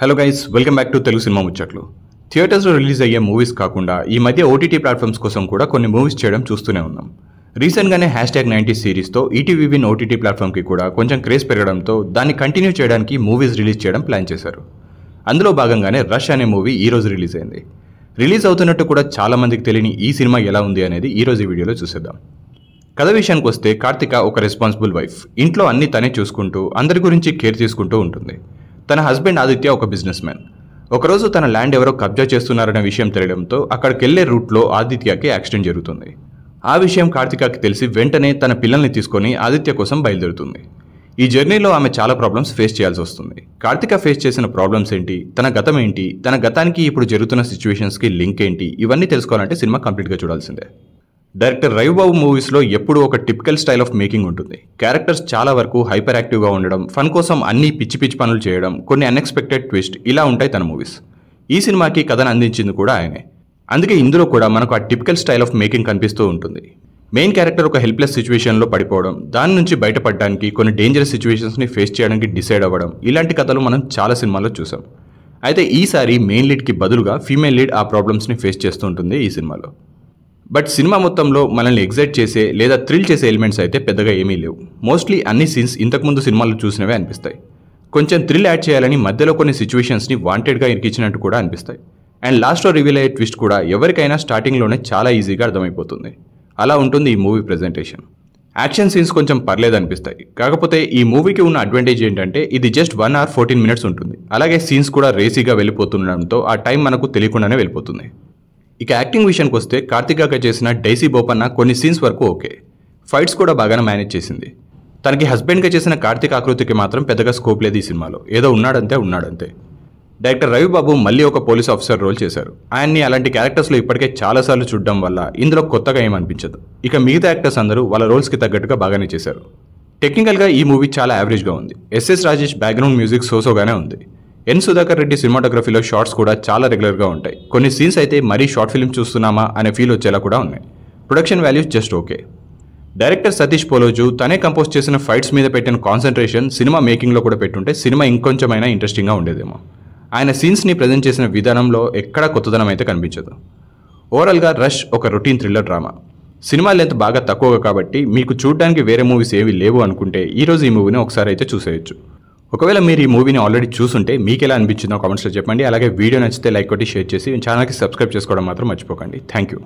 Hello guys, welcome back to Telugu cinema ముచ్చట్లు. థియేటర్స్లో release అయ్యే మూవీస్ కాకుండా ఈ మధ్య ఓటీటీ ప్లాట్ఫామ్స్ కోసం కూడా కొన్ని మూవీస్ చేయడం చూస్తూనే ఉన్నాం. రీసెంట్గానే #90 సిరీస్తో ఈటీవీ విన్ ఓటీటీ ప్లాట్ఫామ్కి కూడా కొంచెం క్రేజ్ పెరగడంతో దాన్ని కంటిన్యూ చేయడానికి మూవీస్ రిలీజ్ చేయడం ప్లాన్ చేశారు. అందులో భాగంగానే రష్ అనే మూవీ ఈరోజు రిలీజ్ అయింది. రిలీజ్ అవుతున్నట్టు కూడా చాలా మందికి తెలియని ఈ సినిమా ఎలా ఉంది అనేది ఈరోజు ఈ వీడియోలో చూసేద్దాం. కథ విషయానికి వస్తే కార్తిక ఒక రెస్పాన్సిబుల్ వైఫ్. ఇంట్లో అన్ని తనే చూసుకుంటూ అందరి గురించి కేర్ తీసుకుంటూ ఉంటుంది. తన హస్బెండ్ ఆదిత్య ఒక బిజినెస్ మ్యాన్. ఒకరోజు తన ల్యాండ్ ఎవరో కబ్జా చేస్తున్నారనే విషయం తెలియడంతో అక్కడికి వెళ్లే రూట్లో ఆదిత్యకి యాక్సిడెంట్ జరుగుతుంది. ఆ విషయం కార్తికకి తెలిసి వెంటనే తన పిల్లల్ని తీసుకొని ఆదిత్య కోసం బయలుదేరుతుంది. ఈ జర్నీలో ఆమె చాలా ప్రాబ్లమ్స్ ఫేస్ చేయాల్సి వస్తుంది. కార్తిక ఫేస్ చేసిన ప్రాబ్లమ్స్ ఏంటి, తన గతం ఏంటి, తన గతానికి ఇప్పుడు జరుగుతున్న సిచ్యువేషన్స్కి లింక్ ఏంటి, ఇవన్నీ తెలుసుకోవాలంటే సినిమా కంప్లీట్గా చూడాల్సిందే. డైరెక్టర్ రవిబాబు మూవీస్లో ఎప్పుడూ ఒక టిపికల్ స్టైల్ ఆఫ్ మేకింగ్ ఉంటుంది. క్యారెక్టర్స్ చాలా వరకు హైపర్ యాక్టివ్గా ఉండడం, ఫన్ కోసం అన్ని పిచ్చి పిచ్చి పనులు చేయడం, కొన్ని అన్ఎక్స్పెక్టెడ్ ట్విస్ట్, ఇలా ఉంటాయి తన మూవీస్. ఈ సినిమాకి కథను అందించింది కూడా ఆయనే. అందుకే ఇందులో కూడా మనకు ఆ టిపికల్ స్టైల్ ఆఫ్ మేకింగ్ కనిపిస్తూ ఉంటుంది. మెయిన్ క్యారెక్టర్ ఒక హెల్ప్లెస్ సిచ్యువేషన్లో పడిపోవడం, దాని నుంచి బయటపడడానికి కొన్ని డేంజరస్ సిచ్యువేషన్స్ని ఫేస్ చేయడానికి డిసైడ్ అవ్వడం, ఇలాంటి కథలు మనం చాలా సినిమాల్లో చూసాం. అయితే ఈసారి మెయిన్ లీడ్కి బదులుగా ఫీమేల్ లీడ్ ఆ ప్రాబ్లమ్స్ని ఫేస్ చేస్తూ ఉంటుంది ఈ సినిమాలో. బట్ సినిమా మొత్తంలో మనల్ని ఎగ్జైట్ చేసే లేదా థ్రిల్ చేసే ఎలిమెంట్స్ అయితే పెద్దగా ఏమీ లేవు. మోస్ట్లీ అన్ని సీన్స్ ఇంతకుముందు సినిమాలు చూసినవే అనిపిస్తాయి. కొంచెం థ్రిల్ యాడ్ చేయాలని మధ్యలో కొన్ని సిచ్యువేషన్స్ని వాంటెడ్గా ఇరికించినట్టు కూడా అనిపిస్తాయి. అండ్ లాస్ట్లో రివీల్ అయ్యే ట్విస్ట్ కూడా ఎవరికైనా స్టార్టింగ్లోనే చాలా ఈజీగా అర్థమైపోతుంది. అలా ఉంటుంది ఈ మూవీ ప్రెజెంటేషన్. యాక్షన్ సీన్స్ కొంచెం పర్లేదు అనిపిస్తాయి. కాకపోతే ఈ మూవీకి ఉన్న అడ్వాంటేజ్ ఏంటంటే ఇది జస్ట్ 1 hour 14 minutes ఉంటుంది. అలాగే సీన్స్ కూడా రేసీగా వెళ్ళిపోతుండడంతో ఆ టైం మనకు తెలియకుండానే వెళ్ళిపోతుంది. ఇక యాక్టింగ్ విషయానికి వస్తే కార్తిక చేసిన డైసీ బోపన్న కొన్ని సీన్స్ వరకు ఓకే. ఫైట్స్ కూడా బాగానే మేనేజ్ చేసింది. తనకి హస్బెండ్గా చేసిన కార్తిక్ ఆకృతికి మాత్రం పెద్దగా స్కోప్ లేదు ఈ సినిమాలో. ఏదో ఉన్నాడంతే. డైరెక్టర్ రవిబాబు మళ్ళీ ఒక పోలీస్ ఆఫీసర్ రోల్ చేశారు. ఆయన్ని అలాంటి క్యారెక్టర్స్లో ఇప్పటికే చాలాసార్లు చూడడం వల్ల ఇందులో కొత్తగా ఏమనిపించదు. ఇక మిగతా యాక్టర్స్ అందరూ వాళ్ళ రోల్స్కి తగ్గట్టుగా బాగానే చేశారు. టెక్నికల్గా ఈ మూవీ చాలా యావరేజ్గా ఉంది. ఎస్ఎస్ రాజేష్ బ్యాక్గ్రౌండ్ మ్యూజిక్ సోసోగానే ఉంది. ఎన్ సుధాకర్ రెడ్డి సినిమాటోగ్రఫీలో షార్ట్స్ కూడా చాలా రెగ్యులర్గా ఉంటాయి. కొన్ని సీన్స్ అయితే మరీ షార్ట్ ఫిల్మ్ చూస్తున్నామా అనే ఫీల్ వచ్చేలా కూడా ఉన్నాయి. Production values just okay. Director Satish Poloju తనే కంపోజ్ చేసిన ఫైట్స్ మీద పెట్టిన కాన్సన్ట్రేషన్ సినిమా మేకింగ్లో కూడా పెట్టుంటే సినిమా ఇంకొంచెమైనా ఇంట్రెస్టింగ్గా ఉండేదేమో. ఆయన సీన్స్ని ప్రజెంట్ చేసిన విధానంలో ఎక్కడా కొత్తదనం అయితే కనిపించదు. ఓవరాల్గా రష్ ఒక routine thriller drama. Cinema length బాగా తక్కువగా కాబట్టి మీకు చూడడానికి వేరే మూవీస్ ఏవి లేవు అనుకుంటే ఈరోజు ఈ మూవీని ఒకసారి అయితే చూసేయచ్చు. ఒకవేళ మీరు ఈ మూవీని ఆల్రెడీ చూసుంటే మీకు ఎలా అనిపించిందో కామెంట్స్లో చెప్పండి. అలాగే వీడియో నచ్చితే లైక్ కొట్టి షేర్ చేసి ఛానల్కి సబ్స్క్రైబ్ చేసుకోవడం మాత్రం మర్చిపోకండి. Thank you.